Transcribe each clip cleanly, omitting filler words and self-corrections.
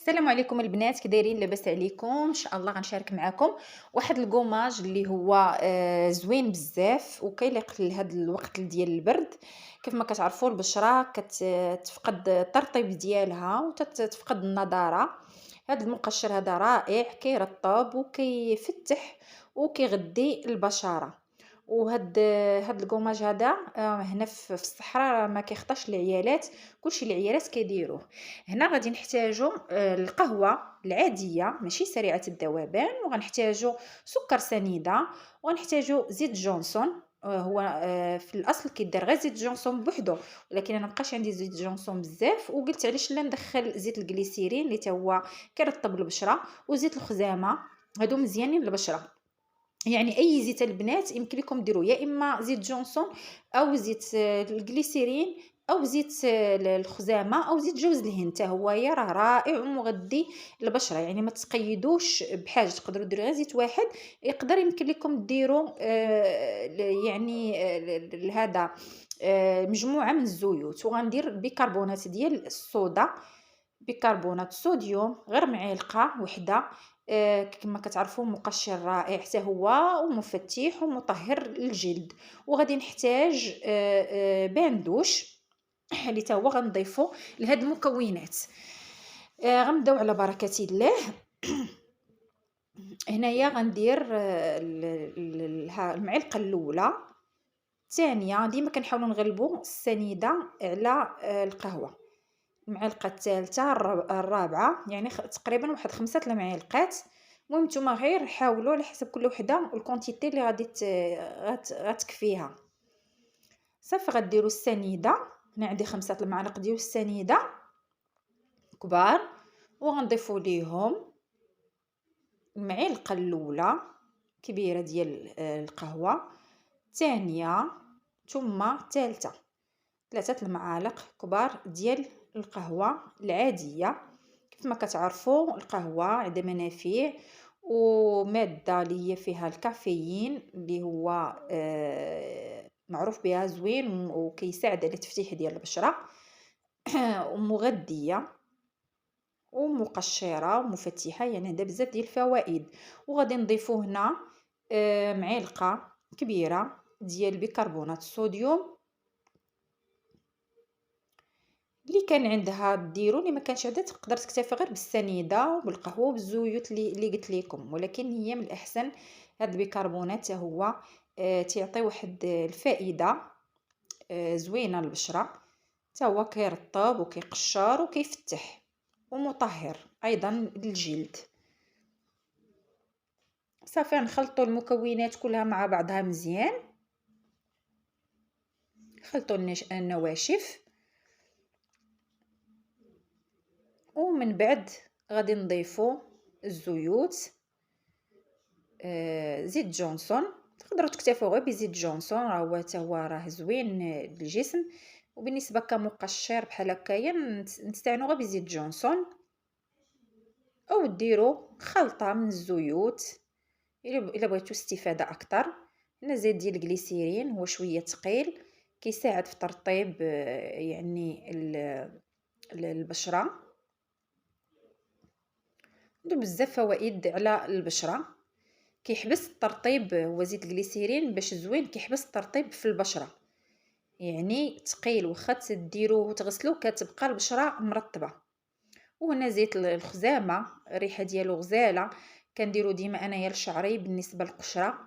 السلام عليكم البنات، كي دايرين؟ لاباس عليكم؟ ان شاء الله غنشارك معكم واحد الكوماج اللي هو زوين بزاف وكيليق لهذا الوقت ديال البرد. كيف ما كتعرفوا البشره كتفقد الترطيب ديالها وتتفقد النضاره. هذا المقشر هذا رائع، كيرطب وكيفتح وكيغذي البشره. هاد الكوماج هذا هنا في الصحراء راه ما كيخطاش العيالات، كلشي العيالات كيديروه. هنا غادي نحتاجو القهوة العادية ماشي سريعة الذوبان، وغنحتاجو سكر سنيدة، وغنحتاجو زيت جونسون. هو في الاصل كيدار غير زيت جونسون بوحدو، ولكن انا مبقاش عندي زيت جونسون بزاف وقلت علاش لا ندخل زيت الجليسيرين اللي تا هو كيرطب البشره، وزيت الخزامه. هادو مزيانين للبشره. يعني اي زيت البنات يمكن لكم ديروا يا اما زيت جونسون او زيت الجليسيرين او زيت الخزامه او زيت جوز الهند، حتى هو راه رائع ومغذي للبشره. يعني ما تقيدوش بحاجه، تقدروا ديروا غير زيت واحد. يقدر يمكن لكم ديروا يعني هذا مجموعه من الزيوت. وغندير بيكربونات ديال الصودا، بيكربونات صوديوم غير معلقه وحده. كما كتعرفوا مقشر رائع حتى هو ومفتح ومطهر للجلد. وغادي نحتاج باندوش اللي تا هو غنضيفو لهاد المكونات. غنبداو على بركه الله. هنايا غندير المعلقه الاولى، الثانيه ديما كنحاولوا نغلبوا السنيده على القهوه، المعلقه الثالثه الرابعه، يعني تقريبا واحد 5 المعالقات. المهم نتوما غير حاولوا على حسب كل وحده والكونتيتي اللي غادي غتكفيها. صافي غديروا السنيده. هنا عندي 5 المعالق ديال السنيده كبار، وغنضيفوا ليهم المعلقه الاولى كبيره ديال القهوه، الثانيه ثم الثالثه 3 المعالق كبار ديال القهوه العاديه. كيف ما كتعرفوا القهوه عندها منافع وماده اللي هي فيها الكافيين اللي هو معروف بها زوين وكيساعد على التفتيح ديال البشره ومغذيه ومقشره ومفتحه، يعني عندها بزاف ديال الفوائد. وغادي نضيفو هنا معلقه كبيره ديال بيكربونات الصوديوم اللي كان عندها ديروا، اللي ما كانش عندها تقدر تكتفي غير بالسنيده وبالقهوه وبالزيوت اللي قلت لكم، ولكن هي من الاحسن هاد البيكربونات هو تيعطي واحد الفائده زوينه للبشره، حتى هو كيرطب وكيقشر وكيفتح ومطهر ايضا للجلد. صافي نخلطوا المكونات كلها مع بعضها مزيان، خلطوا النواشف، ومن بعد غادي نضيفوا الزيوت. زيت جونسون تقدروا تكتفوا غير بزيت جونسون، راه زوين للجسم. وبالنسبه كمقشر بحال هكايا نستعينوا غير بزيت جونسون، او ديروا خلطه من الزيوت الا بغيتوا استفاده اكثر. هنا زيت ديال الجليسيرين هو شويه ثقيل، كيساعد في ترطيب يعني البشره، عنده بزاف فوائد على البشره. كيحبس الترطيب، هو زيت الجليسيرين باش زوين كيحبس الترطيب في البشره، يعني ثقيل واخا تديروه وتغسلوه كتبقى البشره مرطبه. وهنا زيت الخزامه الريحه ديالو غزاله، كنديرو ديما انايا لشعري بالنسبه للقشره.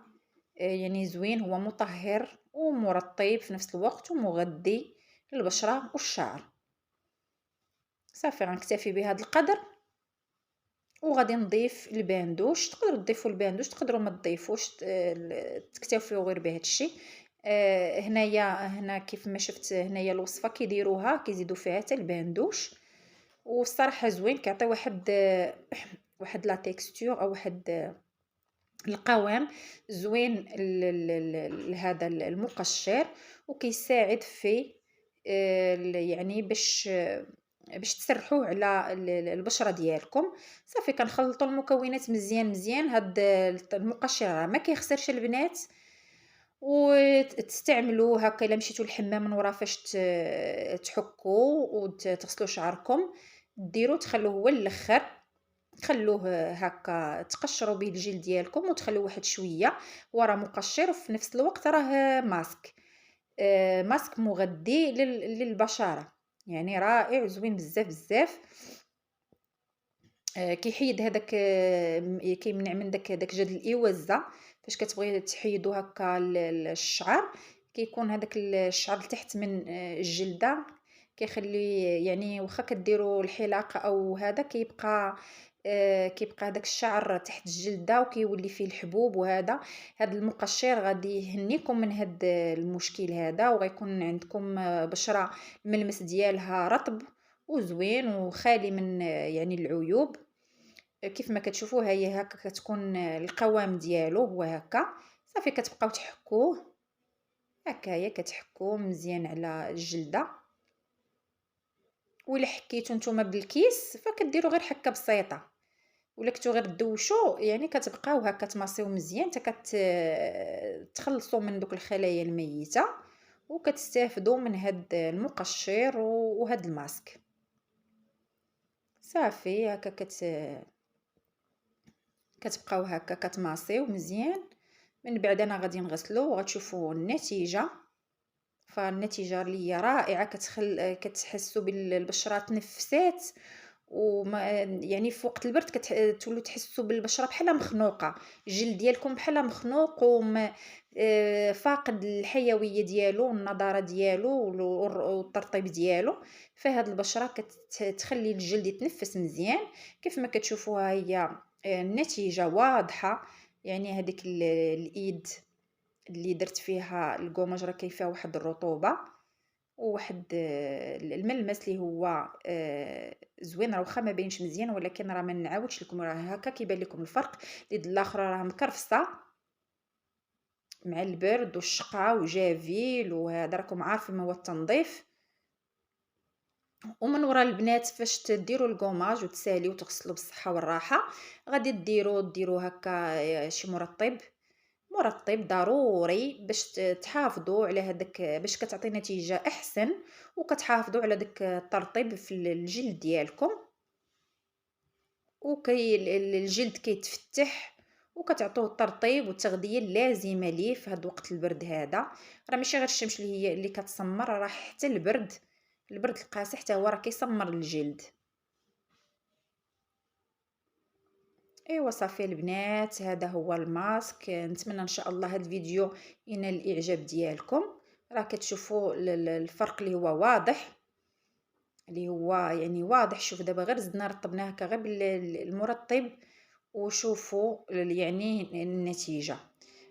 يعني زوين، هو مطهر ومرطب في نفس الوقت ومغذي للبشره والشعر. صافي غنكتفي بهذا القدر. وغادي نضيف الباندوش، تقدروا تضيفوا الباندوش تقدروا ما تضيفوش، تكتفيو غير بهذا الشيء. هنا كيف ما شفت هنايا الوصفه كيديروها كيزيدوا فيها حتى الباندوش، والصراحه زوين كيعطي واحد لا تيكستور او واحد القوام زوين لهذا المقشر، وكيساعد في يعني باش تسرحوه على البشره ديالكم. صافي كنخلطوا المكونات مزيان مزيان. هاد المقشر ما كيخسرش البنات، وتستعملوه هكا الا مشيتوا للحمام من ورا فاش تحكوا وتغسلوا شعركم. ديرو تخلوه هو الاخر، تخلوه هكا تقشروا به الجلد ديالكم وتخلوه واحد شويه. هو راه مقشر وفي نفس الوقت راه ماسك، ماسك مغذي للبشره، يعني رائع وزوين بزاف بزاف. كيحيد هداك، كيمنع من داك جد الإوزة. فاش كتبغي تحيدو هكا الشعر، كيكون هداك الشعر لتحت من الجلدة، كيخلي يعني واخا كديروا الحلاقة أو هذا كيبقى هداك الشعر تحت الجلدة وكيولي فيه الحبوب وهذا. هاد المقشر غادي يهنيكم من هاد المشكل هذا، وغيكون عندكم بشرة الملمس ديالها رطب وزوين وخالي من يعني العيوب. كيف ما كتشوفوا ها هي هكا كتكون القوام ديالو هو هكا. صافي كتبقاو تحكوه هكايا، كتحكوه مزيان على الجلده. ولا حكيتو نتوما بالكيس فكديروا غير حكه بسيطه، ولا كنتو غير دوشو يعني كتبقاو هكا تماسيو مزيان حتى تخلصوا من دوك الخلايا الميته، وكتستافدوا من هاد المقشر وهاد الماسك. صافي هكا كتبقاو هكا كتماسيو مزيان. من بعد انا غادي نغسلو وغتشوفوا النتيجه. فالنتيجه اللي هي رائعه، كتحسوا بالبشره تنفسات، وما يعني في وقت البرد تولوا تحسوا بالبشره بحال مخنوقه، الجلد ديالكم بحال مخنوق فاقد الحيويه ديالو والنضاره ديالو والترطيب ديالو. فهاد البشره كتخلي الجلد يتنفس مزيان. كيف ما كتشوفوها هي النتيجه واضحه. يعني هذيك الايد اللي درت فيها الكوماج راه كاين فيها واحد الرطوبه وواحد الملمس اللي هو زوين. راه واخا ما باينش مزيان، ولكن راه ما نعاودش لكم، راه هكا كيبان لكم الفرق. اليد الاخرى راه مكرفسه مع البرد والشقه وجافيل وهذا، راكم عارفين ما هو التنظيف. ومن وراء البنات فاش تديروا الكوماج وتساليو وتغسلوا بالصحه والراحه، غادي ديروا هكا شي مرطب ضروري باش تحافظوا على هذاك، باش كتعطي نتيجه احسن، وكتحافظوا على داك الترطيب في الجلد ديالكم، الجلد كيتفتح، وكتعطوه الترطيب والتغذيه اللازمه ليه في هذا وقت البرد هذا. راه ماشي غير الشمس اللي هي اللي كتسمر، راه حتى البرد القاسي حتى هو راه كيسمر الجلد. ايوا صافي البنات، هذا هو الماسك. نتمنى ان شاء الله هذا الفيديو ينال الاعجاب ديالكم. راه كتشوفوا الفرق اللي هو واضح، اللي هو يعني واضح. شوف دابا غير زدنا رطبناه هكا غير بالمرطب، وشوفوا يعني النتيجه.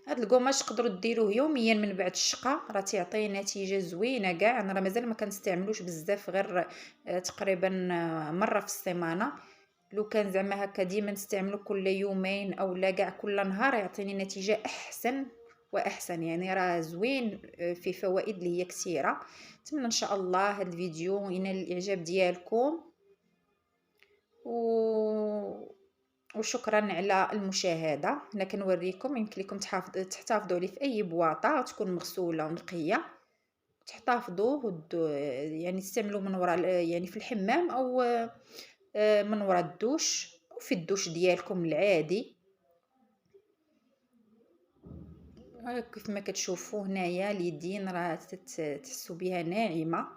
هاد الكوماج تقدروا ديروه يوميا من بعد الشقه، راه تيعطي نتيجه زوينه كاع. انا راه مازال ما كنستعملوش بزاف، غير تقريبا مره في السيمانه. لو كان زعما هكا ديما نستعملو كل يومين او لا كاع كل نهار، يعطيني نتيجه احسن واحسن. يعني راه زوين، فيه فوائد اللي هي كثيره. نتمنى ان شاء الله هذا الفيديو ينال الاعجاب ديالكم، و... وشكرا على المشاهده. هنا كنوريكم يمكن لكم تحتفظوا عليه في اي بواطه تكون مغسوله ونقيه، تحتفظوه يعني تستعملوه من وراء يعني في الحمام، او من وراء الدوش وفي الدوش ديالكم العادي. كيف ما كتشوفوا هنايا اليدين راه تحسوا بها ناعمه،